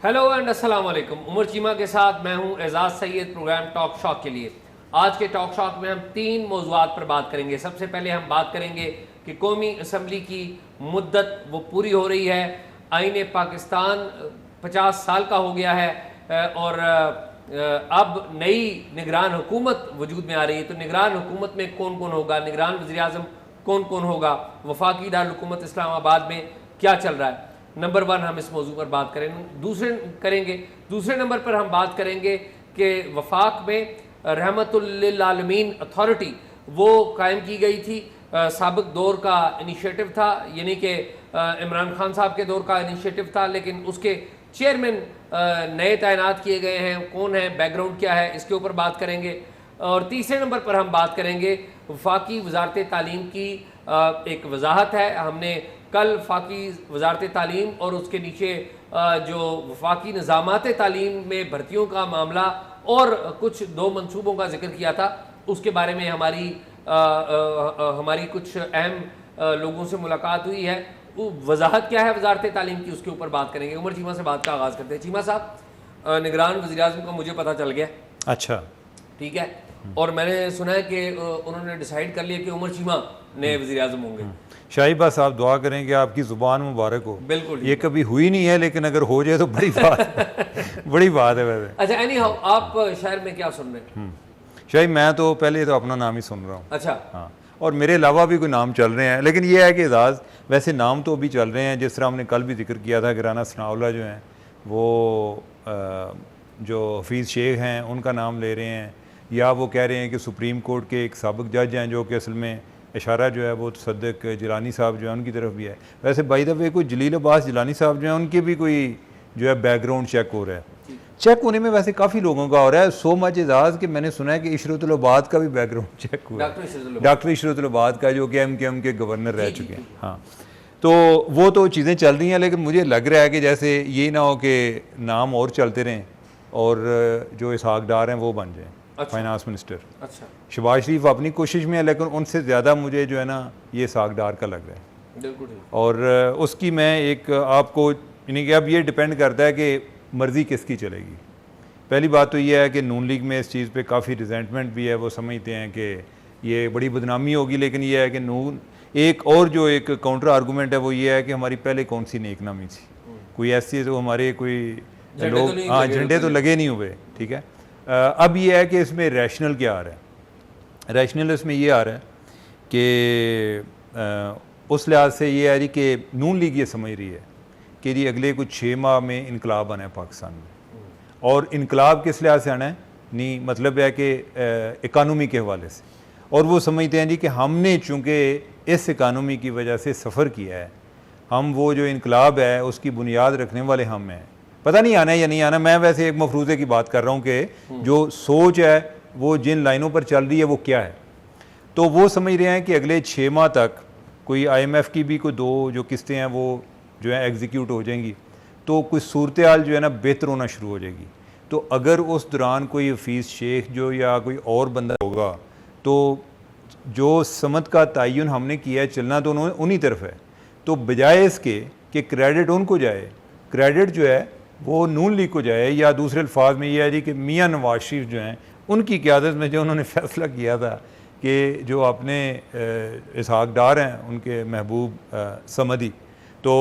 Hello and अस्सलाम वालेकुम। उमर चीमा के साथ मैं हूं Ejaz Syed, program talk shock के लिए। आज के टॉक शॉक में हम 3 मौज़ूआत पर बात करेंगे। सबसे पहले हम बात करेंगे कि कौमी असम्बली की मुद्दत वो पूरी हो रही है। आईन पाकिस्तान 50 साल का हो गया है और अब नई निगरान हुकूमत वजूद में आ रही है। तो निगरान हुकूमत में कौन कौन होगा, निगरान वज़ीर आज़म कौन कौन होगा, वफाकी दारुल हुकूमत इस्लामाबाद में क्या चल रहा है। नंबर 1 हम इस मौजू पर बात करेंगे। दूसरे नंबर पर हम बात करेंगे कि वफाक में रहमतुल लिल आलमीन अथॉरिटी वो कायम की गई थी। साबिक दौर का इनिशिएटिव था, यानी कि इमरान खान साहब के दौर का इनिशिएटिव था, लेकिन उसके चेयरमैन नए तैनात किए गए हैं। कौन है, बैकग्राउंड क्या है, इसके ऊपर बात करेंगे। और तीसरे नंबर पर हम बात करेंगे वफाकी वजारत तालीम की एक वजाहत है। हमने कल वफाकी वजारत तालीम और उसके नीचे जो वफाकी निज़ामात तालीम में भर्तियों का मामला और कुछ 2 मंसूबों का जिक्र किया था। उसके बारे में हमारी कुछ अहम लोगों से मुलाकात हुई है। वो वजाहत क्या है वजारत तालीम की, उसके ऊपर बात करेंगे। उमर चीमा से बात का आगाज़ करते हैं। चीमा साहब, निगरान वज़ीर आज़म का मुझे पता चल गया। अच्छा, ठीक है। और मैंने सुना है कि उन्होंने डिसाइड कर लिया कि उमर चीमा नए वज़ीर आज़म होंगे। शाही बस आप दुआ करें कि आपकी ज़ुबान मुबारक हो। बिल्कुल, ये कभी हुई नहीं है, लेकिन अगर हो जाए तो बड़ी बात बड़ी बात है वैसे। अच्छा, एनी हाउ, आप शहर में क्या सुन रहे हैं? शाही मैं तो पहले तो अपना नाम ही सुन रहा हूँ। अच्छा, हाँ, और मेरे अलावा भी कोई नाम चल रहे हैं, लेकिन ये है कि एजाज़ वैसे नाम तो अभी चल रहे हैं। जिस तरह हमने कल भी जिक्र किया था कि राना सनाउल्लाह जो हैं वो जो हफीज़ शेख हैं उनका नाम ले रहे हैं, या वो कह रहे हैं कि सुप्रीम कोर्ट के एक साबिक जज हैं जो कि असल में इशारा जो है वो सदक जिलानी साहब जो है उनकी तरफ भी है। वैसे बाय द वे कोई जलील अब्बास जिलानी साहब जो हैं उनके भी कोई जो है बैकग्राउंड चेक हो रहा है। चेक होने में वैसे काफ़ी लोगों का हो रहा है। सो मच एजाज़ कि मैंने सुना है कि इशरतुल आबाद का भी बैकग्राउंड चेक हुआ है, डॉक्टर इशरतुल आबाद का, जो कि एम के गवर्नर रह चुके हैं। हाँ, तो वो तो चीज़ें चल रही हैं, लेकिन मुझे लग रहा है कि जैसे ये ना हो कि नाम और चलते रहें और जो इसहाक डार हैं वो बन जाएँ फाइनेंस मिनिस्टर। अच्छा, शहबाज शरीफ अपनी कोशिश में है, लेकिन उनसे ज़्यादा मुझे जो है ना ये इसहाक डार का लग रहा है। बिल्कुल। और उसकी मैं एक आपको यानी कि अब ये डिपेंड करता है कि मर्ज़ी किसकी चलेगी। पहली बात तो ये है कि नून लीग में इस चीज़ पे काफ़ी रिजेंटमेंट भी है। वो समझते हैं कि ये बड़ी बदनामी होगी, लेकिन ये है कि नून एक और जो एक काउंटर आर्गूमेंट है वो ये है कि हमारी पहले कौन सी नेक नामी थी, कोई ऐसी तो हमारे कोई लोग हाँ झंडे तो लगे नहीं हुए। ठीक है, अब ये है कि इसमें रैशनल क्या आ रहा है। रैशनल इसमें ये आ रहा है कि उस लिहाज से ये है जी कि नून लीग ये समझ रही है कि जी अगले कुछ 6 माह में इनकलाब आना है पाकिस्तान में। और इनकलाब किस लिहाज से आना है, नहीं मतलब है कि इकानमी के हवाले से। और वो समझते हैं जी कि हमने चूँकि इस इकानमी की वजह से सफ़र किया है, हम वो जो इनकलाब है उसकी बुनियाद रखने वाले हम हैं। पता नहीं आना है या नहीं आना, मैं वैसे एक मफरूज़े की बात कर रहा हूँ कि जो सोच है वो जिन लाइनों पर चल रही है वो क्या है। तो वो समझ रहे हैं कि अगले 6 माह तक कोई IMF की भी कोई 2 जो किस्तें हैं वो जो है एग्जीक्यूट हो जाएंगी, तो कोई सूरत हाल जो है ना बेहतर होना शुरू हो जाएगी। तो अगर उस दौरान कोई हफीज़ शेख जो या कोई और बंदा होगा, तो जो समत का तयन हमने किया है चलना तो उन्हीं तरफ है। तो बजाय इसके कि क्रेडिट उनको जाए, क्रेडिट जो है वो नून लीग को जाए, या दूसरे अल्फाज में ये है जी कि मियाँ नवाज शरीफ जो हैं उनकी क़यादत में जो उन्होंने फ़ैसला किया था कि जो अपने इसहाक डार हैं उनके महबूब समदी, तो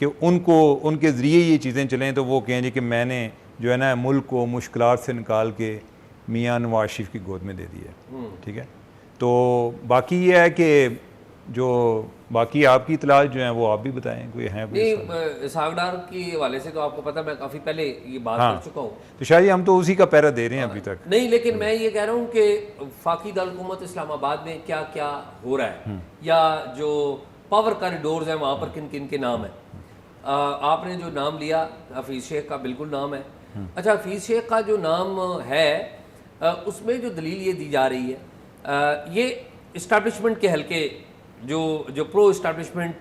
कि उनको उनके ज़रिए ये चीज़ें चलें, तो वो कहें जी कि मैंने जो है ना मुल्क को मुश्किलात से निकाल के मियाँ नवाज शरीफ की गोद में दे दिया। ठीक है, तो बाकी ये है कि जो बाकी आपकी इतलात जो है वो आप भी बताएं, कोई हैं? नहीं, इसहाक डार के हवाले से तो आपको पता, मैं काफ़ी पहले ये बात कर चुका हूँ। तो शायद हम तो उसी का पैरा दे रहे हैं अभी तक। नहीं, लेकिन मैं ये कह रहा हूँ कि वफाकी दारुल हुकूमत इस्लामाबाद में क्या क्या हो रहा है, या जो पावर कॉरिडोर्स हैं वहाँ पर किन किन के नाम हैं। आपने जो नाम लिया हफीज़ शेख का, बिल्कुल नाम है। अच्छा, हफीज़ शेख का जो नाम है उसमें जो दलील ये दी जा रही है, ये इस्टेब्लिशमेंट के हल्के जो प्रो इस्टेब्लिशमेंट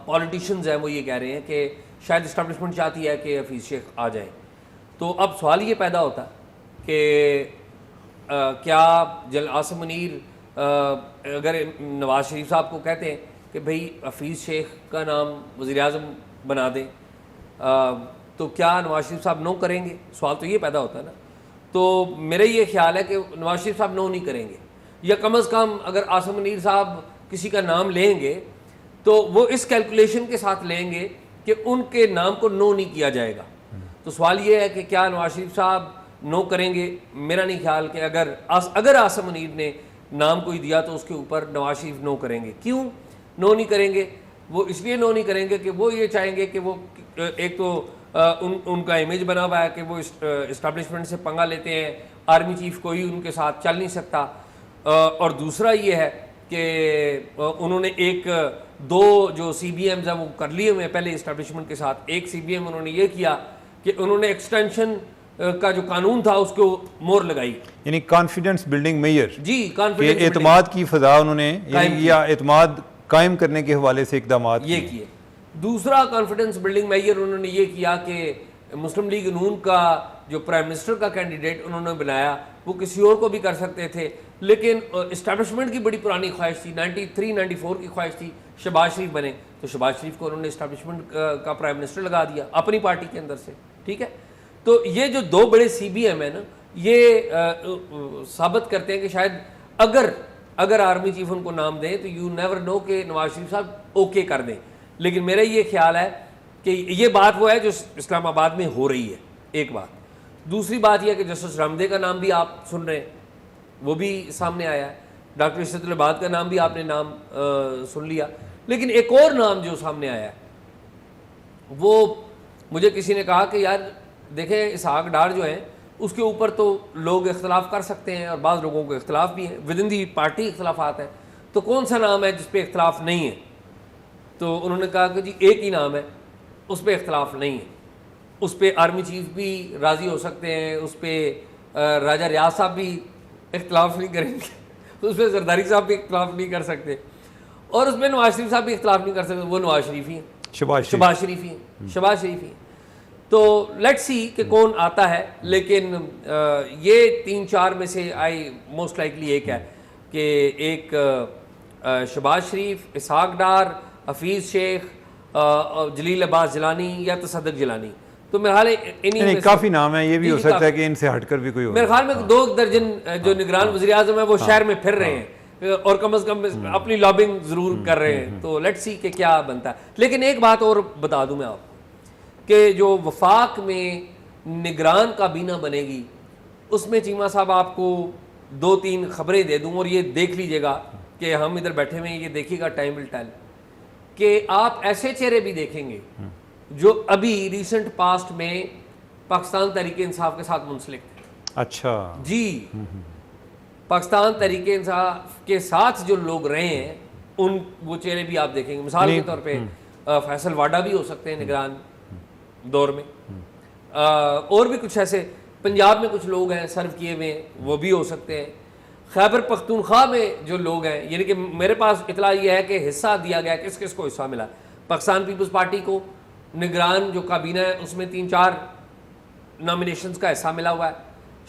पॉलिटिशियंस हैं वो ये कह रहे हैं कि शायद इस्टेब्लिशमेंट चाहती है कि हफीज़ शेख आ जाए। तो अब सवाल ये पैदा होता है कि क्या आसिम मुनीर अगर नवाज शरीफ साहब को कहते हैं कि भाई हफीज़ शेख का नाम वज़ीर आज़म बना दें, तो क्या नवाज शरीफ साहब नो करेंगे? सवाल तो ये पैदा होता है ना। तो मेरा ये ख्याल है कि नवाज शरीफ साहब नो नहीं करेंगे, या कम अज़ कम अगर आसिम मुनीर साहब किसी का नाम लेंगे तो वो इस कैलकुलेशन के साथ लेंगे कि उनके नाम को नो नहीं किया जाएगा। तो सवाल ये है कि क्या नवाज शरीफ साहब नो करेंगे? मेरा नहीं ख्याल कि अगर आसिम मुनीर ने नाम कोई दिया तो उसके ऊपर नवाज शरीफ नो करेंगे। क्यों नो नहीं करेंगे? वो इसलिए नो नहीं करेंगे कि वो ये चाहेंगे कि वो एक तो उनका इमेज बना हुआ है कि वो इस्टेब्लिशमेंट से पंगा लेते हैं, आर्मी चीफ कोई उनके साथ चल नहीं सकता, और दूसरा ये है कि उन्होंने दो जो CBMs हैं वो कर लिए हुए हैं पहले इस्टेब्लिशमेंट के साथ। एक CBM उन्होंने ये किया कि उन्होंने एक्सटेंशन का जो कानून था उसको मोहर लगाई, यानी कॉन्फिडेंस बिल्डिंग मेजर जी, कॉन्फिडेंस एतमाद की फजा उन्होंने या एतमाद कायम करने के हवाले से इकदाम ये किए। दूसरा कॉन्फिडेंस बिल्डिंग मेजर उन्होंने ये किया कि मुस्लिम लीग नून का जो प्राइम मिनिस्टर का कैंडिडेट उन्होंने बनाया वो किसी और को भी कर सकते थे, लेकिन इस्टेब्लिशमेंट की बड़ी पुरानी ख्वाहिश थी, 93-94 की ख्वाहिश थी शहबाज शरीफ बने, तो शहबाज शरीफ को उन्होंने इस्टेब्लिशमेंट का प्राइम मिनिस्टर लगा दिया अपनी पार्टी के अंदर से। ठीक है, तो ये जो दो बड़े CBM है ना, ये साबित करते हैं कि शायद अगर आर्मी चीफ उनको नाम दें तो यू नेवर नो कि नवाज शरीफ साहब ओके कर दें। लेकिन मेरा ये ख्याल है कि ये बात वो है जो इस्लामाबाद में हो रही है, एक बात। दूसरी बात यह है कि जस्टिस रामदे का नाम भी आप सुन रहे हैं, वो भी सामने आया है। डॉक्टर इशरत इबाद का नाम भी आपने सुन लिया। लेकिन एक और नाम जो सामने आया है, वो मुझे किसी ने कहा कि यार देखें इसहाक डार जो है उसके ऊपर तो लोग इख्तलाफ कर सकते हैं और बाज़ लोगों को इख्तलाफ भी है, विद इन दी पार्टी इख्तलाफात हैं, तो कौन सा नाम है जिस पे इख्तलाफ नहीं है? तो उन्होंने कहा कि जी एक ही नाम है, उस पर इख्तलाफ नहीं है, उस पर आर्मी चीफ भी राज़ी हो सकते हैं, उस पर राजा रियाज साहब भी इख्तलाफ नहीं करेंगे, उस पर जरदारी साहब भी इख्तलाफ नहीं कर सकते, और उसमें नवाज शरीफ साहब भी इख्तलाफ नहीं कर सकते, वो नवाज शरीफ ही हैं, शहबाज शरीफ ही हैं, शहबाज शरीफ ही हैं। तो लेट्स सी कि कौन आता है, लेकिन ये 3-4 में से आई मोस्ट लाइकली एक है कि एक शहबाज शरीफ, इसहाक डार, हफीज़ शेख, जलील अब्बास जिलानी या तसद्दुक़ जिलानी। तो मेरे ख्याल इन्हीं काफ़ी नाम है, ये भी हो सकता है कि इनसे हटकर भी कोई हो। मेरे ख्याल में 2 दर्जन जो निगरान वज़ीर आज़म है वो शहर में फिर रहे हैं और कम अज़ कम अपनी लॉबिंग ज़रूर कर रहे हैं। तो लेट्स सी कि क्या बनता है। लेकिन एक बात और बता दूं मैं आपको कि जो वफाक में निगरान काबीना बनेगी उसमें चीमा साहब आपको 2-3 खबरें दे दूं, और ये देख लीजिएगा कि हम इधर बैठे हुए हैं, ये देखिएगा टाइम विल टेल कि आप ऐसे चेहरे भी देखेंगे जो अभी रिसेंट पास्ट में पाकिस्तान तहरीके इंसाफ के साथ मुंसलिक थे। अच्छा जी, पाकिस्तान तहरीके इंसाफ के साथ जो लोग रहे हैं वो चेहरे भी आप देखेंगे। मिसाल के तौर पे फैसल वाडा भी हो सकते हैं निगरान दौर में, और भी कुछ ऐसे पंजाब में कुछ लोग हैं सर्व किए हुए, वो भी हो सकते हैं। खैबर पख्तूनख्वा में जो लोग हैं, यानी कि मेरे पास इतला ये है कि हिस्सा दिया गया, किस किस को हिस्सा मिला। पाकिस्तान पीपल्स पार्टी को निगरान जो काबीना है उसमें 3-4 नॉमिनेशंस का हिस्सा मिला हुआ है,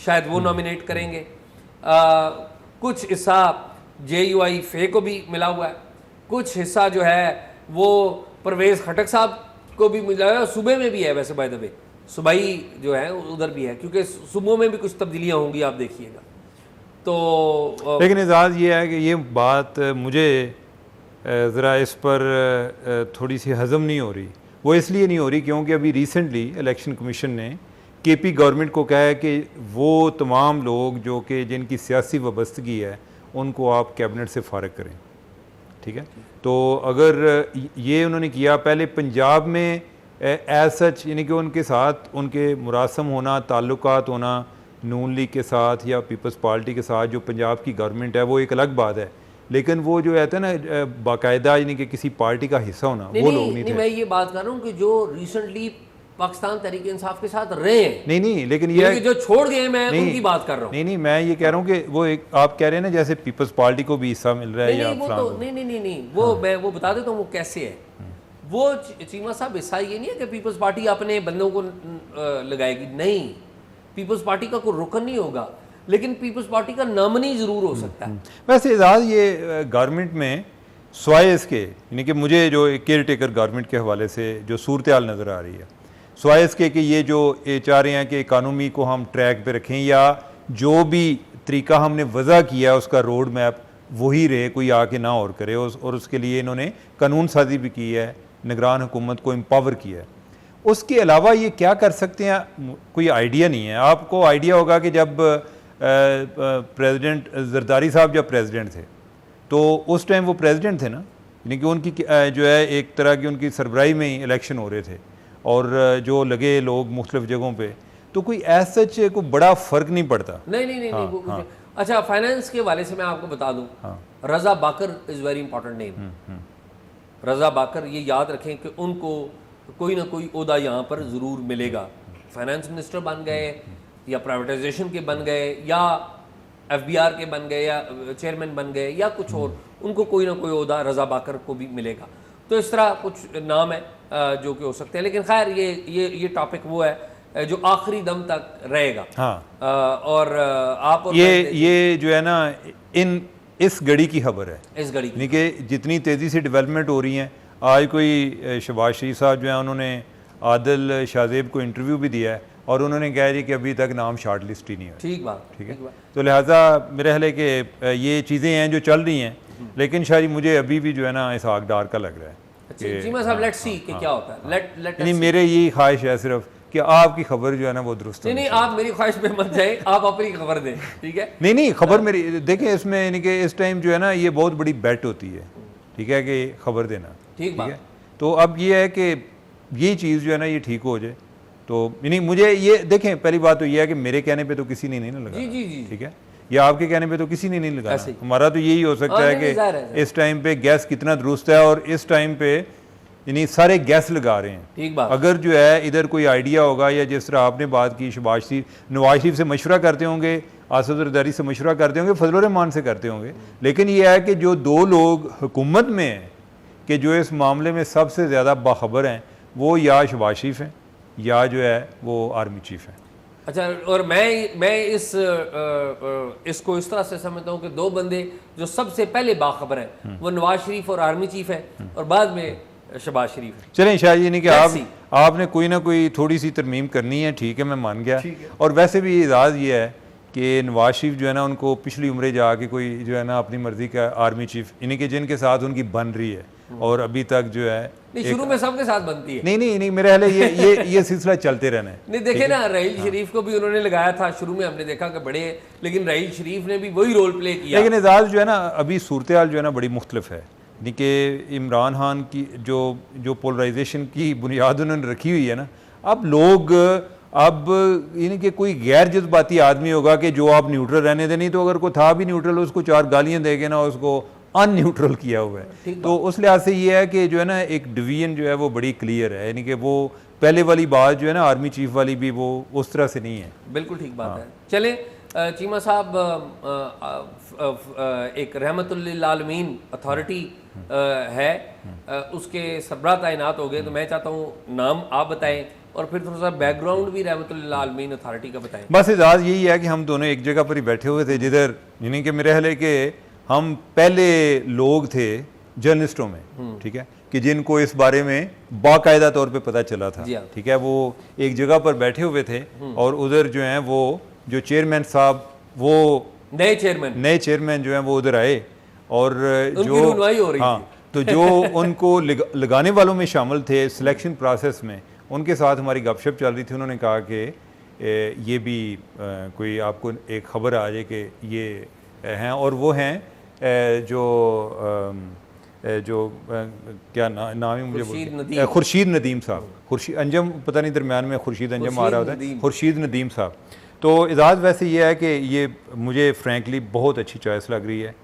शायद वो नॉमिनेट करेंगे। कुछ हिस्सा JUI फे को भी मिला हुआ है, कुछ हिस्सा जो है वो परवेज़ खटक साहब को भी मिला है, सूबे में भी है वैसे बाय द वे, सूबाई जो है उधर भी है, क्योंकि सूबों में भी कुछ तब्दीलियाँ होंगी आप देखिएगा। तो लेकिन एजाज़ ये है कि ये बात मुझे ज़रा इस पर थोड़ी सी हज़म नहीं हो रही। वो इसलिए नहीं हो रही क्योंकि अभी रिसेंटली इलेक्शन कमीशन ने KP गवर्नमेंट को कहा है कि वो तमाम लोग जो कि जिनकी सियासी वाबस्तगी है उनको आप कैबिनेट से फ़ारिग करें। ठीक है, तो अगर ये उन्होंने किया, पहले पंजाब में एज सच यानी कि उनके साथ उनके मुरासम होना, ताल्लुकात होना नून लीग के साथ या पीपल्स पार्टी के साथ जो पंजाब की गवर्नमेंट है वो एक अलग बात है, लेकिन वो जो है ना बाकायदा यानी कि किसी पार्टी का हिस्सा होना वो लोग नहीं थे। मैं ये बात कर रहा हूँ कि जो रिसेंटली पाकिस्तान तहरीक इंसाफ के साथ रहे हैं, नहीं लेकिन ये जो छोड़ गए, मैं उनकी बात कर रहा हूँ। नहीं मैं ये कह रहा हूँ कि वो एक आप कह रहे हैं ना जैसे पीपल्स पार्टी को भी हिस्सा मिल रहा है या वो तो नहीं वो मैं वो बता देता हूँ वो कैसे है। वो चीमा साहब हिस्सा ये नहीं है कि पीपल्स पार्टी अपने बंदों को लगाएगी, नहीं, पीपल्स पार्टी का कोई रुकन नहीं होगा, लेकिन पीपल्स पार्टी का नामनी जरूर हो सकता है। वैसे एजाज ये गवर्नमेंट में स्वाय इसके यानी कि मुझे जो केयर टेकर गवर्नमेंट के हवाले से जो सूरत हाल नज़र आ रही है, स्वाय इसके कि ये जो ये चाह रहे हैं कि इकानमी को हम ट्रैक पे रखें या जो भी तरीका हमने वज़ा किया उसका रोड मैप वही रहे, कोई आके ना और करे। और उसके लिए इन्होंने कानून साजी भी की है, निगरान हुकूमत को एम्पावर किया है। उसके अलावा ये क्या कर सकते हैं कोई आइडिया नहीं है। आपको आइडिया होगा कि जब प्रेसिडेंट जरदारी साहब जब प्रेसिडेंट थे तो उस टाइम वो प्रेसिडेंट थे ना, यानी कि उनकी जो है एक तरह की उनकी सरबराही में ही इलेक्शन हो रहे थे और जो लगे लोग मुख्तलिफ जगहों पे, तो कोई ऐसा सच कोई बड़ा फ़र्क नहीं पड़ता। नहीं। अच्छा, फाइनेंस के वाले से मैं आपको बता दूं, रजा बाकर इज़ वेरी इंपॉर्टेंट नेम। रजा बाकर, ये याद रखें कि उनको कोई ना कोई ओहदा यहाँ पर ज़रूर मिलेगा। फाइनेंस मिनिस्टर बन गए या प्राइवेटाइजेशन के बन गए या FBR के बन गए या चेयरमैन बन गए या कुछ और, उनको कोई ना कोई ओहदा रजा बाकर को भी मिलेगा। तो इस तरह कुछ नाम है जो कि हो सकते हैं, लेकिन खैर ये टॉपिक वो है जो आखिरी दम तक रहेगा। और आप ये जो है ना इस घड़ी की खबर है, इस घड़ी यानी कि जितनी तेज़ी से डेवलपमेंट हो रही हैं। आज कोई शहबाज शरीफ साहब जो है उन्होंने आदिल शाहजेब को इंटरव्यू भी दिया है और उन्होंने कहा जी कि अभी तक नाम शार्ट लिस्ट ही नहीं है। ठीक है। तो लिहाजा मेरे ख्याल है कि ये चीज़ें हैं जो चल रही हैं, लेकिन शायद मुझे अभी भी जो है ना इस आग डार का लग रहा है। चीमा साहब, लेट्स सी कि क्या होता है। नहीं, मेरे यही ख्वाहिश है सिर्फ कि आपकी खबर जो है ना वो दुरुस्त नहीं, आप मेरी ख्वाहिश पे मत जाए, आप अपनी खबर दें, ठीक है? नहीं, खबर मेरी देखें, इसमें यानी कि इस टाइम जो है ना ये बहुत बड़ी बैट होती है, ठीक है, कि खबर देना, ठीक है। तो अब ये है कि ये चीज़ जो है ना ये ठीक हो जाए। तो यानी मुझे ये देखें, पहली बात तो ये है कि मेरे कहने पे तो किसी ने नहीं लगा, जी, ठीक है, या आपके कहने पे तो किसी ने नहीं लगा। हमारा तो यही हो सकता है कि इस टाइम पे गैस कितना दुरुस्त है और इस टाइम पे यानी सारे गैस लगा रहे हैं। ठीक बात। अगर जो है इधर कोई आइडिया होगा या जिस तरह आपने बात की नवाज शरीफ से मशवरा करते होंगे, आसद जरदारी से मशवरा करते होंगे, फजल रहमान से करते होंगे, लेकिन ये है कि जो दो लोग हुकूमत में हैं कि जो इस मामले में सबसे ज़्यादा बाखबर हैं वो या शहबाज शरीफ हैं या जो है वो आर्मी चीफ है। अच्छा, और मैं इसको इस तरह से समझता हूँ कि दो बंदे जो सबसे पहले बाखबर हैं वो नवाज शरीफ और आर्मी चीफ है और बाद में शहबाज शरीफ है। चलें शायद ये नहीं कि आपने कोई ना कोई थोड़ी सी तरमीम करनी है, ठीक है, मैं मान गया। और वैसे भी एजाज़ ये है कि नवाज शरीफ जो है ना उनको पिछली उम्रें जाके कोई जो है ना अपनी मर्जी का आर्मी चीफ, यानी कि जिनके साथ उनकी बन रही है और अभी तक जो है शुरू में सबके साथ बनती है। नहीं मेरे ख्याल ये सिलसिला चलते रहना है। नहीं, देखे ना, रहील शरीफ को भी उन्होंने लगाया था, शुरू में हमने देखा कि बड़े, लेकिन रहील शरीफ ने भी वही रोल प्ले किया। लेकिन एजाज जो है ना अभी सूरत हाल जो है ना बड़ी मुख्तलिफ है, यानी कि इमरान खान की जो पोलराइजेशन की बुनियाद उन्होंने रखी हुई है ना, अब लोग यानी कि कोई गैर जज्बाती आदमी होगा कि जो आप न्यूट्रल रहने दें, नहीं तो अगर कोई था भी न्यूट्रल उसको चार गालियाँ देके ना उसको अनन्यूट्रल किया हुआ है। तो उस लिहाज से ये है कि जो है ना एक डिवीजन जो है वो बड़ी क्लियर है, यानी कि वो पहले वाली बात जो है ना आर्मी चीफ वाली भी वो उस तरह से नहीं है। बिल्कुल ठीक बात है। चलें, चीमा साहब, एक रहमतुल्लिल आलमीन अथॉरिटी है, उसके सरबराह तैनात हो गए, तो मैं चाहता हूँ नाम आप बताएं और फिर थोड़ा सा बैकग्राउंड भी रहमतुल्लिल आलमीन अथॉरिटी का बताएं। बस इजाज़ यही है कि हम दोनों एक जगह पर ही बैठे हुए थे जिधर, यानी कि मेरे ख्याल है कि हम पहले लोग थे जर्नलिस्टों में, ठीक है, कि जिनको इस बारे में बाकायदा तौर पे पता चला था, ठीक है, वो एक जगह पर बैठे हुए थे और उधर जो हैं वो जो चेयरमैन साहब, वो नए चेयरमैन जो हैं वो उधर आए और जो तो जो उनको लगाने वालों में शामिल थे सिलेक्शन प्रोसेस में, उनके साथ हमारी गपशप चल रही थी। उन्होंने कहा कि ये भी कोई आपको एक खबर आ जाए कि ये हैं, और वो हैं जो क्या नाम है मुझे, खुर्शीद नदीम साहब, खुर्शीद अंजम पता नहीं दरमियान में खुर्शीद अंजम आ रहा होता है, खुर्शीद नदीम साहब। तो इजाज़ वैसे ये है कि ये मुझे फ्रैंकली बहुत अच्छी चॉइस लग रही है।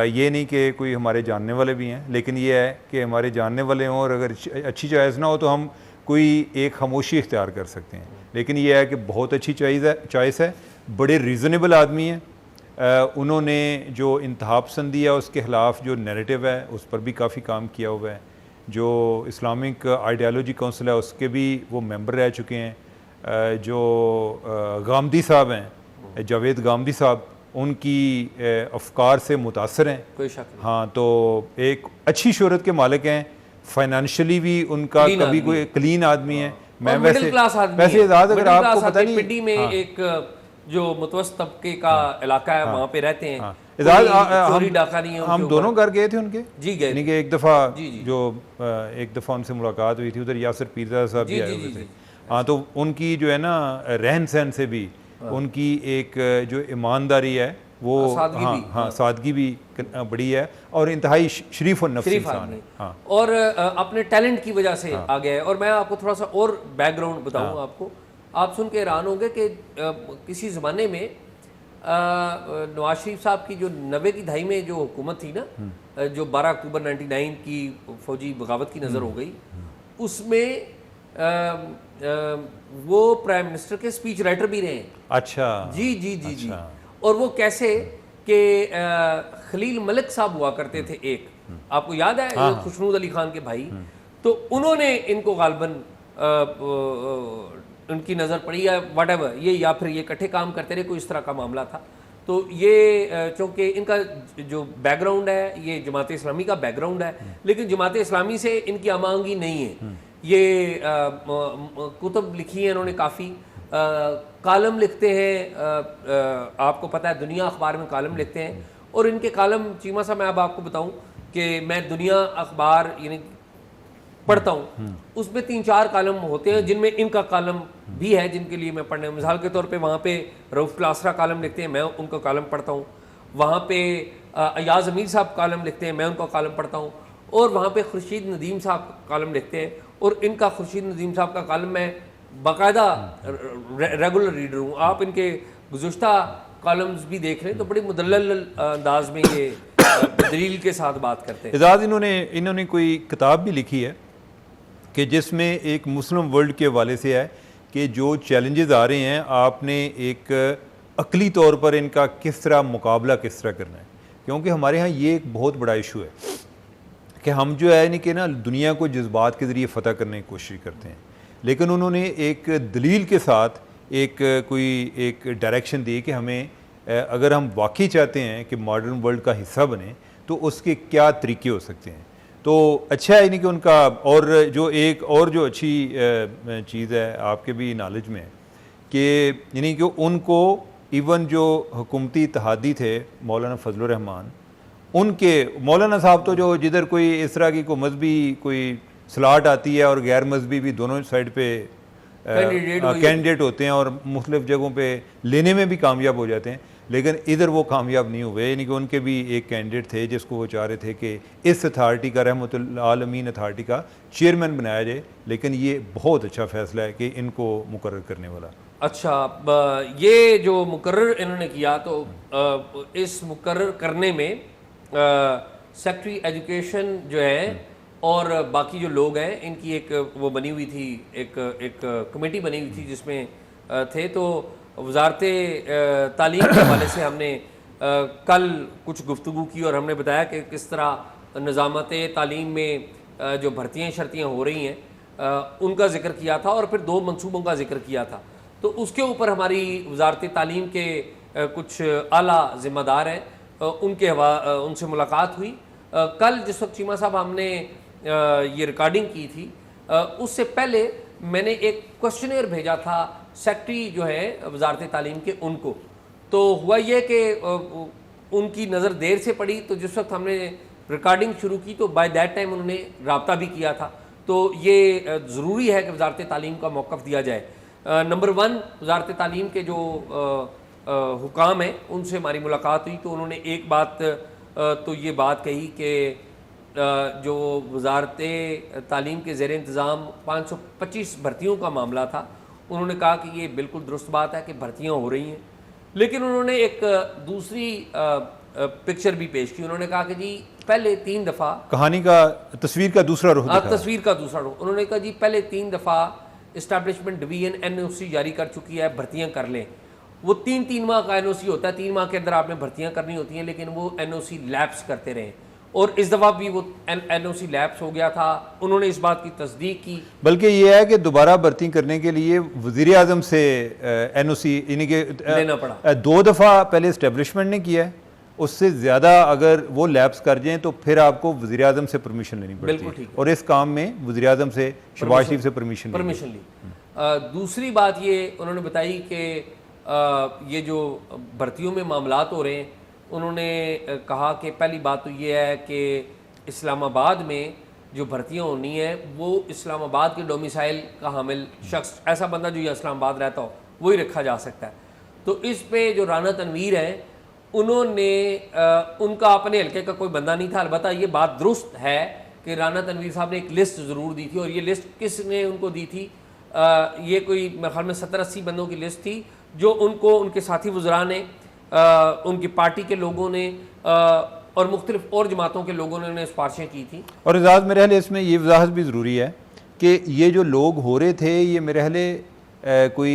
ये नहीं कि कोई हमारे जानने वाले भी हैं, लेकिन ये है कि हमारे जानने वाले हों और अगर अच्छी चॉइस ना हो तो हम कोई एक खामोशी इख्तियार कर सकते हैं, लेकिन ये है कि बहुत अच्छी चॉइस है, बड़े रीज़नेबल आदमी हैं। उन्होंने जो इंतहा पसंदी है उसके ख़िलाफ़ जो नैरेटिव है उस पर भी काफ़ी काम किया हुआ है। जो इस्लामिक आइडियालॉजी काउंसिल है उसके भी वो मेंबर रह चुके हैं। जो गामदी साहब हैं, जावेद गामदी साहब, उनकी अफकार से मुतासर हैं, कोई शक नहीं। हाँ, तो एक अच्छी शोहरत के मालिक हैं, फाइनेंशियली भी उनका कभी कोई क्लीन आदमी है। मैं मिडिल क्लास आदमी वैसे है। एजाज, अगर मिडिल आपको क्लास पता आदमी, नहीं, पिंडी में एक जो मुतवस्त तबके का इलाका है, वहाँ पे रहते हैं। एजाज, चोरी डाका नहीं है उनके हम ऊपर। दोनों घर गए थे उनके जी गए यानी थे। कि एक दफ़ा जी, जी। जो एक दफ़ा उनसे मुलाकात हुई थी, उधर यासिर पीरज़ादा साहब जी, भी आए जी, हुए जी, थे। जी। हाँ, तो उनकी जो है ना रहन सहन से भी उनकी एक जो ईमानदारी है वो, सादगी हाँ भी, हाँ, सादगी भी बड़ी है और इंतहाई शरीफ और नफ्स शरीफ इंसान आदमी है। हाँ और अपने टैलेंट की वजह से आ गया है। और मैं आपको थोड़ा सा और बैकग्राउंड बताऊं आपको, आप सुन के हैरान होंगे कि किसी ज़माने में नवाज शरीफ साहब की जो 90 की दहाई में जो हुकूमत थी ना, जो 12 अक्टूबर 99 की फौजी बगावत की नज़र हो गई, उसमें वो प्राइम मिनिस्टर के स्पीच राइटर भी रहे हैं। अच्छा, जी जी जी जी। अच्छा। और वो कैसे कि खलील मलिक साहब हुआ करते थे एक, आपको याद है, हाँ, खुशनूद अली खान के भाई, तो उन्होंने इनको गालबन उनकी नज़र पड़ी या वटेवर ये, या फिर ये इकट्ठे काम करते रहे, कोई इस तरह का मामला था। तो ये चूँकि इनका जो बैकग्राउंड है ये जमात इस्लामी का बैकग्राउंड है, लेकिन जमात इस्लामी से इनकी आमांगी नहीं है। ये कुतुब लिखी हैं इन्होंने काफ़ी, कालम लिखते हैं, आपको पता है दुनिया अखबार में कालम लिखते हैं। और इनके कालम चीमा साहब, मैं अब आपको बताऊं कि मैं दुनिया अखबार यानी पढ़ता हूँ, उसमें 3-4 कालम होते हैं जिनमें इनका कालम भी है, जिनके लिए मैं पढ़ने, मिसाल के तौर पे वहाँ पे रऊफ़ क्लासरा कालम लिखते हैं, मैं उनका कालम पढ़ता हूँ। वहाँ पे अयाज अमीर साहब कालम लिखते हैं, मैं उनका कालम पढ़ता हूँ। और वहाँ पे खुर्शीद नदीम साहब कालम लिखते हैं, और इनका खुर्शीद नदीम साहब का कालम मैं बाकायदा रेगुलर रीडर हूँ। आप इनके गुज़श्ता कॉलम्स भी देख लें तो बड़ी मुदल्लल अंदाज में ये दलील के साथ बात करते हैं। एजाज, इन्होंने कोई किताब भी लिखी है कि जिसमें एक मुस्लिम वर्ल्ड के हवाले से है कि जो चैलेंजेस आ रहे हैं, आपने एक अकली तौर पर इनका किस तरह मुकाबला किस तरह करना है। क्योंकि हमारे यहाँ ये एक बहुत बड़ा इशू है कि हम जो है कि ना दुनिया को जज्बात के ज़रिए फ़तह करने की कोशिश करते हैं, लेकिन उन्होंने एक दलील के साथ एक डायरेक्शन दी कि हमें अगर हम वाकई चाहते हैं कि मॉडर्न वर्ल्ड का हिस्सा बने तो उसके क्या तरीके हो सकते हैं। तो अच्छा है यानी कि उनका, और जो अच्छी चीज़ है आपके भी नॉलेज में कि यानी कि उनको इवन जो हुकूमती इत्तेहादी थे मौलाना फजलुर रहमान, उनके मौलाना साहब तो जो जिधर कोई इस तरह की कोई मजहबी कोई स्लाट आती है और गैर मजहबी भी दोनों साइड पे कैंडिडेट होते हैं और मुख्तलिफ जगहों पे लेने में भी कामयाब हो जाते हैं, लेकिन इधर वो कामयाब नहीं हुए। यानी कि उनके भी एक कैंडिडेट थे जिसको वो चाह रहे थे कि इस अथॉरिटी का, रहमतुल आलमीन अथॉरिटी का चेयरमैन बनाया जाए, लेकिन ये बहुत अच्छा फैसला है कि इनको मुकर्रर करने वाला। अच्छा, ये जो मुकर्रर इन्होंने किया, तो इस मुकर्रर करने में सेक्रेटरी एजुकेशन जो है और बाकी जो लोग हैं इनकी एक वो बनी हुई थी, एक कमेटी बनी हुई थी जिसमें थे। तो वजारत तालीम के हवाले से हमने कल कुछ गुफ्तगू की और हमने बताया कि किस तरह निज़ामत तालीम में जो भर्तियाँ शर्तियाँ हो रही हैं उनका जिक्र किया था, और फिर 2 मंसूबों का जिक्र किया था। तो उसके ऊपर हमारी वजारत तालीम के कुछ आला ज़िम्मेदार हैं, उनसे मुलाकात हुई कल। जिस वक्त चीमा साहब हमने ये रिकॉर्डिंग की थी, उससे पहले मैंने एक क्वेश्चनेयर भेजा था सेक्रेटरी जो है वजारत तालीम के उनको। तो हुआ ये कि उनकी नज़र देर से पड़ी, तो जिस वक्त हमने रिकॉर्डिंग शुरू की तो बाय दैट टाइम उन्होंने रब्ता भी किया था। तो ये ज़रूरी है कि वजारत तालीम का मौक़िफ़ दिया जाए। नंबर 1 वजारत तालीम के जो हुकाम हैं उनसे हमारी मुलाकात हुई, तो उन्होंने एक बात तो ये बात कही कि जो वजारत तालीम के ज़ेर इंतज़ाम 525 भर्तियों का मामला था, उन्होंने कहा कि ये बिल्कुल दुरुस्त बात है कि भर्तियाँ हो रही हैं, लेकिन उन्होंने एक दूसरी पिक्चर भी पेश की। उन्होंने कहा कि जी पहले 3 दफ़ा कहानी का तस्वीर का दूसरा रुख दिखा। तस्वीर का दूसरा रुख। उन्होंने कहा जी पहले 3 दफ़ा इस्टेब्लिशमेंट डिवीजन NOC जारी कर चुकी है, भर्तियाँ कर लें। वो 3 माह का NOC होता है, 3 माह के अंदर आपने भर्तियाँ करनी होती हैं, लेकिन वो NOC लैप्स करते रहे, और इस दफ़ा भी वो NOC लैप्स हो गया था। उन्होंने इस बात की तस्दीक की, बल्कि ये है कि दोबारा भर्ती करने के लिए वज़ीर आज़म से NOC यानी कि लेना पड़ा। 2 दफ़ा पहले इस्टेब्लिशमेंट ने किया है, उससे ज़्यादा अगर वो लैप्स कर जाएं तो फिर आपको वज़ीर आज़म से परमिशन लेनी पड़ती बिल्कुल है, ठीक है। और इस काम में वज़ीर आज़म से शहबाज शरीफ से परमिशन ली। दूसरी बात ये उन्होंने बताई कि ये जो भर्तियों में मामलात हो रहे हैं, उन्होंने कहा कि पहली बात तो ये है कि इस्लामाबाद में जो भर्तियाँ होनी है वो इस्लामाबाद के डोमिसाइल का हामिल शख्स, ऐसा बंदा जो यहाँ इस्लामाबाद रहता हो वही रखा जा सकता है। तो इस पे जो राना तनवीर हैं उन्होंने उनका अपने हल्के का कोई बंदा नहीं था। अलबत्ता ये बात दुरुस्त है कि राना तनवीर साहब ने एक लिस्ट ज़रूर दी थी, और ये लिस्ट किसने उनको दी थी? ये कोई मेरे ख्याल में 70-80 बंदों की लिस्ट थी जो उनको उनके साथी वज़रा ने, उनकी पार्टी के लोगों ने और मुख्तलिफ और जमातों के लोगों ने उन्हें सिफारिशें की थी। और एजाज़ मेरे ख्याल इसमें ये वजाहत भी ज़रूरी है कि ये जो लोग हो रहे थे ये मेरे ख्याल कोई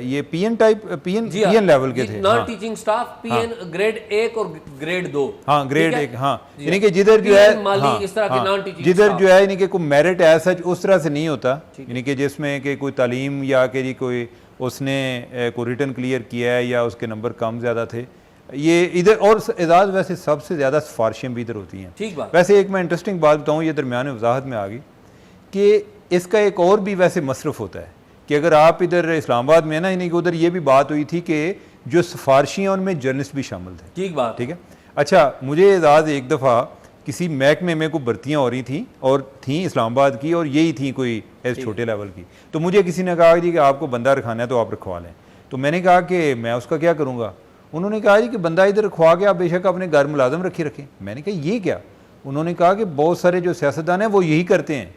ये पीएन टाइप पीएन लेवल के थे, non teaching staff, PN grade 1 और ग्रेड 2। हाँ, ग्रेड 1, हाँ, यानी कि जिधर जो है माली इस तरह के नॉन टीचिंग जिधर जो है यानी कि कोई मेरिट है सच उस तरह से नहीं होता, यानी कि जिसमें कि कोई तालीम या कि जी कोई उसने कोई रिटर्न क्लियर किया है या उसके नंबर कम ज़्यादा थे, ये इधर। और एजाज़ वैसे सबसे ज़्यादा सिफारिशें भी इधर होती हैं। ठीक बात। वैसे एक मैं इंटरेस्टिंग बात बताऊँ, ये दरमियान वजाहत में आ गई कि इसका एक और भी वैसे मसरफ़ होता है कि अगर आप इधर इस्लामाबाद में ना, यानी कि उधर ये भी बात हुई थी कि जो सिफारशी हैं उनमें जर्नलिस्ट भी शामिल थे। ठीक बात, ठीक है। अच्छा, मुझे एजाज़ एक दफ़ा किसी महकमे में कोई भर्तियाँ हो रही थी और थी इस्लामाबाद की, और यही थी कोई ऐसे छोटे लेवल की, तो मुझे किसी ने कहा जी कि आपको बंदा रखाना है तो आप रखवा लें। तो मैंने कहा कि मैं उसका क्या करूँगा? उन्होंने कहा जी कि बंदा इधर रखवा के आप बेशक अपने घर मुलाजम रखें। मैंने कहा ये क्या? उन्होंने कहा कि बहुत सारे जो सियासतदान हैं वो यही करते हैं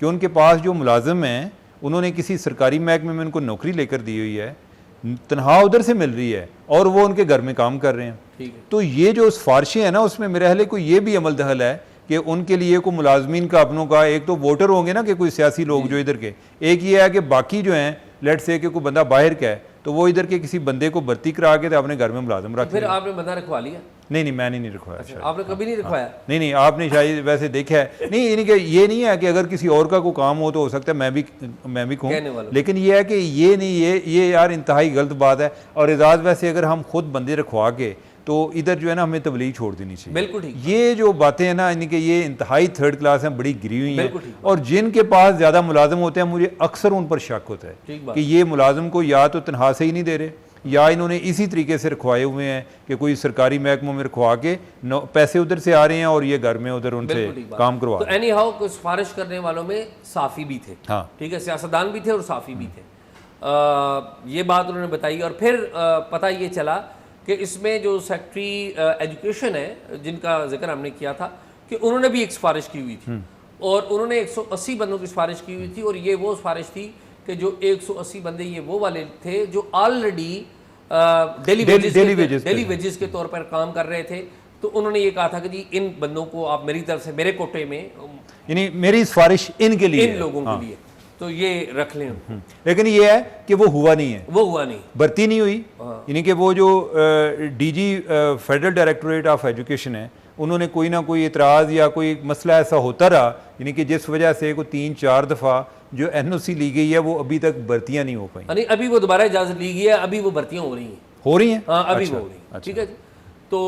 कि उनके पास जो मुलाजिम हैं उन्होंने किसी सरकारी महकमे में उनको नौकरी लेकर दी हुई है, तनख्वाह उधर से मिल रही है और वो उनके घर में काम कर रहे हैं। तो ये जो सिफारिशें हैं ना, उसमें मेरे ख्याल को ये भी अमल दखल है कि उनके लिए कोई मुलाजमीन का अपनों का, एक तो वोटर होंगे ना कि कोई सियासी लोग जो इधर के, एक ये है कि बाकी जो हैं लेट से कि कोई बंदा बाहर का है तो वो इधर के किसी बंदे को भर्ती करा के तो अपने घर में मुलाजम रख। फिर आपने बंदा रखवा लिया? नहीं, मैंने नहीं रखवाया। अच्छा, आपने कभी नहीं रखवाया? नहीं, आपने शायद वैसे देखा है। नहीं, यानी कि ये नहीं है कि अगर किसी और का कोई काम हो तो हो सकता है मैं भी कहूँ, लेकिन ये है कि ये नहीं, ये यार इंतहाई गलत बात है। और एजाज़ वैसे अगर हम खुद बंदे रखवा के तो इधर जो है ना हमें तबलीग छोड़ देनी चाहिए। बिल्कुल ठीक। ये जो बातें हैं ना, यानी कि ये इंतहाई थर्ड क्लास हैं, बड़ी गिरी हुई हैं, और जिनके पास ज़्यादा मुलाजिम होते हैं मुझे अक्सर उन पर शक होता है कि ये मुलाजिम को या तो तनख्वाह से ही नहीं दे रहे, या इन्होंने इसी तरीके से रखवाए हुए हैं कि कोई सरकारी महकमों में रखवा के पैसे उधर से आ रहे हैं और ये घर में उधर उनसे काम करवा। तो एनी हाउ कुछ सिफारिश करने वालों में साफ़ी भी थे। हाँ, ठीक है, सियासतदान भी थे और साफ़ी भी थे। ये बात उन्होंने बताई। और फिर पता ये चला कि इसमें जो सेक्रेटरी एजुकेशन है जिनका जिक्र हमने किया था कि उन्होंने भी एक सिफारिश की हुई थी, और उन्होंने 180 बंदों की सिफारिश की हुई थी। और ये वो सिफारिश थी कि जो 180 बंदे ये वो वाले थे जो ऑलरेडी डेली वेजेस के तौर पर काम कर रहे थे। तो उन्होंने ये कहा था कि जी इन बंदों को आप मेरी तरफ से मेरे कोटे में, यानी मेरी सिफारिश इनके लिए, इन लोगों के लिए तो ये रख लें। लेकिन ये है कि वो हुआ नहीं है, वो हुआ नहीं, भर्ती नहीं हुई। यानी कि वो जो DG federal directorate of education है, उन्होंने कोई ना कोई इतराज़ या कोई मसला ऐसा होता रहा, यानी कि जिस वजह से कोई 3-4 दफ़ा जो एनओसी ली गई है वो अभी तक भर्तियां नहीं हो पाई। यानी अभी वो दोबारा इजाज़त ली गई है, अभी वो भर्तियां हो रही हैं। हाँ, अभी वो हो रही हैं। ठीक है जी। तो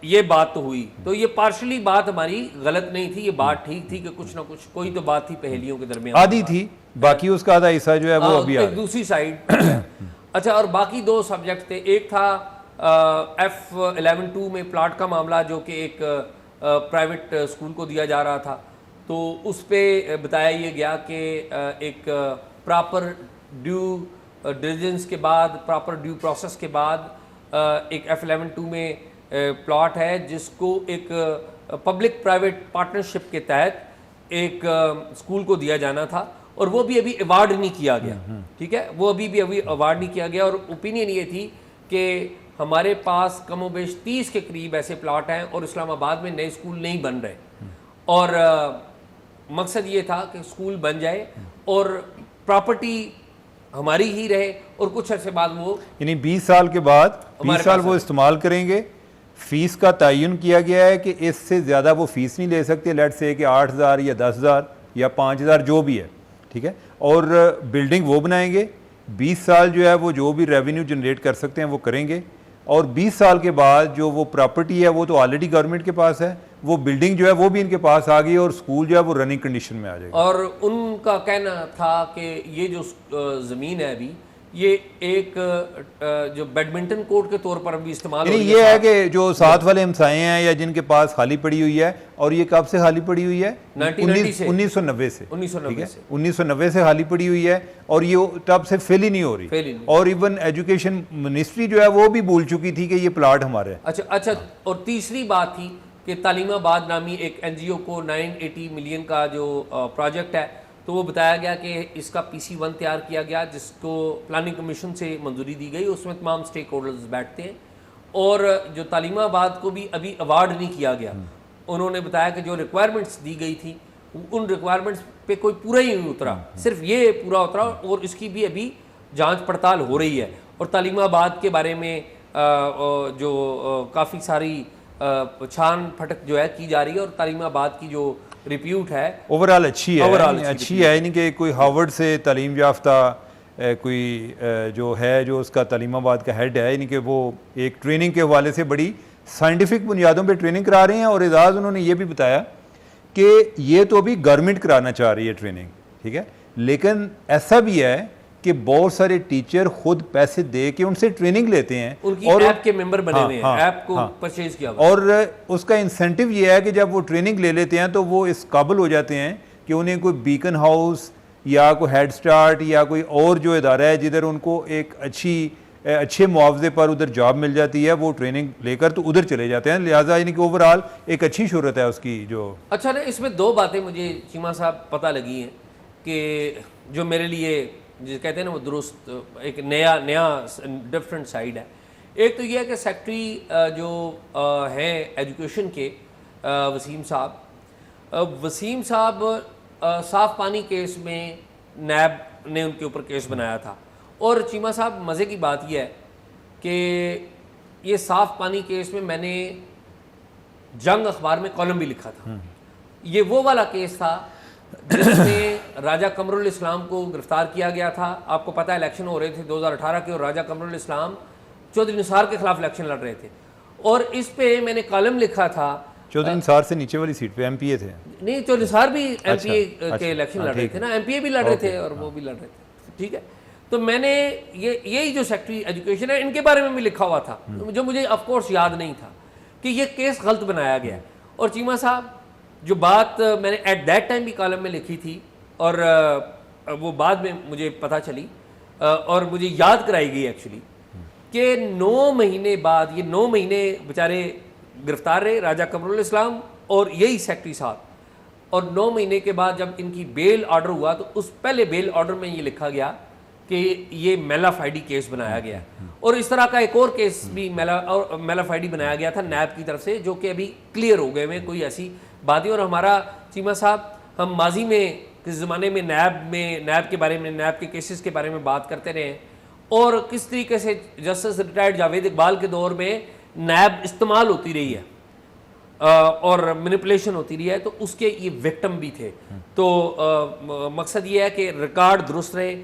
ये बात तो हुई। तो ये पार्शली बात हमारी गलत नहीं थी, ये बात ठीक थी कि कुछ ना कुछ कोई तो बात थी पहेलियों के दरमियान, आधी थी, बाकी उसका आधा हिस्सा जो है वो अभी एक दूसरी साइड। अच्छा, और बाकी 2 सब्जेक्ट थे। एक था F11-2 में प्लाट का मामला, जो कि एक प्राइवेट स्कूल को दिया जा रहा था। तो उस पर बताया ये गया कि एक प्रॉपर ड्यू डिलिजेंस के बाद, प्रॉपर ड्यू प्रोसेस के बाद एक F11-2 में प्लॉट है जिसको एक पब्लिक प्राइवेट पार्टनरशिप के तहत एक स्कूल को दिया जाना था, और वो भी अभी अवार्ड नहीं किया गया। ठीक है, वो अभी अवार्ड नहीं किया गया। और ओपिनियन ये थी कि हमारे पास कमोबेश 30 के करीब ऐसे प्लॉट हैं और इस्लामाबाद में नए स्कूल नहीं बन रहे, और मकसद ये था कि स्कूल बन जाए और प्रॉपर्टी हमारी ही रहे, और कुछ अर्से बाद वो, यानी 20 साल के बाद 20 साल वो इस्तेमाल करेंगे। फीस का तयन किया गया है कि इससे ज़्यादा वो फीस नहीं ले सकते, लेट से कि 8,000 या 10,000 या 5,000 जो भी है। ठीक है, और बिल्डिंग वो बनाएंगे, 20 साल जो है वो जो भी रेवेन्यू जनरेट कर सकते हैं वो करेंगे। और 20 साल के बाद जो वो प्रॉपर्टी है वो तो ऑलरेडी गवर्नमेंट के पास है, वो बिल्डिंग जो है वो भी इनके पास आ गई और स्कूल जो है वो रनिंग कंडीशन में आ जाएगा। और उनका कहना था कि ये जो ज़मीन है अभी ये एक जो बैडमिंटन कोर्ट के तौर पर भी इस्तेमाल हो रही ये है कि जो साथ वाले हमसाए हैं या जिनके पास खाली पड़ी हुई है, और ये कब से खाली पड़ी हुई है? 1990 से 1990 से 1990 से 1990 से खाली पड़ी हुई है, और ये तब से फिल ही नहीं हो रही। और इवन एजुकेशन मिनिस्ट्री जो है वो भी भूल चुकी थी कि ये प्लाट हमारे है। अच्छा। और तीसरी बात थी कि तालीमाबाद नामी एक NGO को 980 मिलियन का जो प्रोजेक्ट है, तो वो बताया गया कि इसका PC1 तैयार किया गया जिसको प्लानिंग कमीशन से मंजूरी दी गई, उसमें तमाम स्टेक होल्डर्स बैठते हैं। और जो तालीमाबाद को भी अभी अवार्ड नहीं किया गया, उन्होंने बताया कि जो रिक्वायरमेंट्स दी गई थी उन रिक्वायरमेंट्स पे कोई पूरा ही नहीं उतरा, सिर्फ ये पूरा उतरा, और इसकी भी अभी जांच पड़ताल हो रही है। और तालीमाबाद के बारे में जो काफ़ी सारी छान फटक जो है की जा रही है, और तालीमाबाद की जो रिप्यूट है ओवरऑल अच्छी है, अच्छी है। यानी कि कोई हार्वर्ड से तालीम याफ्ता कोई जो है जो उसका तालीमाबाद का हेड है, यानी कि वो एक ट्रेनिंग के हवाले से बड़ी साइंटिफिक बुनियादों पे ट्रेनिंग करा रहे हैं। और एजाज उन्होंने ये भी बताया कि ये तो अभी गवर्नमेंट कराना चाह रही है ट्रेनिंग, ठीक है, लेकिन ऐसा भी है कि बहुत सारे टीचर खुद पैसे दे के उनसे ट्रेनिंग लेते हैं, उनकी और ऐप के मेंबर बने हुए हैं, ऐप को परचेज किया हुआ, और उसका इंसेंटिव ये है कि जब वो ट्रेनिंग ले लेते हैं तो वो इस काबिल हो जाते हैं कि उन्हें कोई बीकन हाउस या कोई हेड स्टार्ट या कोई और जो इदारा है जिधर उनको एक अच्छे मुआवजे पर उधर जॉब मिल जाती है, वो ट्रेनिंग लेकर तो उधर चले जाते हैं। लिहाजा यानी कि ओवरऑल एक अच्छी शोहरत है उसकी जो। अच्छा ना, इसमें दो बातें मुझे चीमा साहब पता लगी हैं कि जो मेरे लिए जिसे कहते हैं ना वो दुरुस्त एक नया डिफरेंट साइड है। एक तो ये है कि सेक्रेटरी जो हैं एजुकेशन के वसीम साहब साफ़ पानी केस में नैब ने उनके ऊपर केस बनाया था। और चीमा साहब, मज़े की बात यह है कि ये साफ़ पानी केस में मैंने जंग अखबार में कॉलम भी लिखा था। ये वो वाला केस था जिसमें राजा कमरुल इस्लाम को गिरफ्तार किया गया था। आपको पता है इलेक्शन हो रहे थे 2018 के, और राजा कमरुल इस्लाम चौधरी निसार के खिलाफ इलेक्शन लड़ रहे थे, और इस पे मैंने कॉलम लिखा था। चौधरी निसार से नीचे वाली सीट पे MPA थे? नहीं, चौधरी निसार भी MPA के इलेक्शन लड़ रहे थे ना, MPA भी लड़ रहे थे और वो भी लड़ रहे थे, ठीक है। तो मैंने यही जो सेक्रेटरी एजुकेशन है इनके बारे में भी लिखा हुआ था, जो मुझे ऑफकोर्स याद नहीं था कि ये केस गलत बनाया गया। और चीमा साहब, जो बात मैंने एट दैट टाइम भी कॉलम में लिखी थी और वो बाद में मुझे पता चली और मुझे याद कराई गई एक्चुअली, कि 9 महीने बाद, ये 9 महीने बेचारे गिरफ्तार रहे राजा कमरुल इस्लाम और यही सेक्रेटरी साहब, और 9 महीने के बाद जब इनकी बेल ऑर्डर हुआ तो उस पहले बेल ऑर्डर में ये लिखा गया कि ये मेलाफाइडी केस बनाया गया। और इस तरह का एक और केस भी मेलाफाइडी बनाया गया था नैब की तरफ से, जो कि अभी क्लियर हो गए में कोई ऐसी बात नहीं। और हमारा चीमा साहब, हम माजी में किस ज़माने में नैब के बारे में, नैब के केसेस के बारे में बात करते रहे, और किस तरीके से जस्टिस रिटायर्ड जावेद इकबाल के दौर में नैब इस्तेमाल होती रही है और मैनिपुलेशन होती रही है, तो उसके ये विक्टिम भी थे। तो मकसद ये है कि रिकॉर्ड दुरुस्त रहे,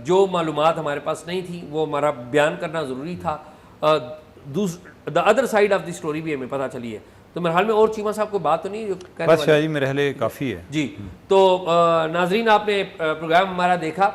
जो मालूमात हमारे पास नहीं थी वो हमारा बयान करना ज़रूरी था, the other side of the story भी हमें पता चली है। तो मेरे हाल में और चीमा साहब को बात तो नहीं जो कहने बस जी, मेरे हाल काफ़ी है जी। तो नाजरीन, आपने प्रोग्राम हमारा देखा,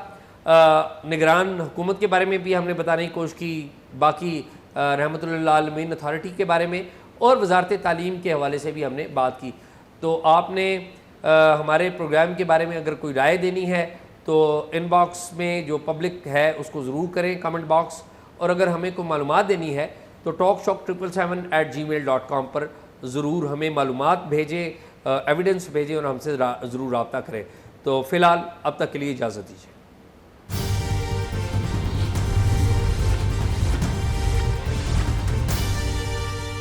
निगरान हुकूमत के बारे में भी हमने बताने की कोशिश की, बाकी रहमतुल्लिल आलमीन अथॉरिटी के बारे में और वजारत तालीम के हवाले से भी हमने बात की। तो आपने हमारे प्रोग्राम के बारे में अगर कोई राय देनी है तो इनबॉक्स में जो पब्लिक है उसको ज़रूर करें, कमेंट बॉक्स, और अगर हमें कोई मालूमात देनी है तो talkshock777@gmail.com पर ज़रूर हमें मालूमात भेजें, एविडेंस भेजें और हमसे ज़रूर रब्ता करें। तो फ़िलहाल अब तक के लिए इजाज़त दीजिए।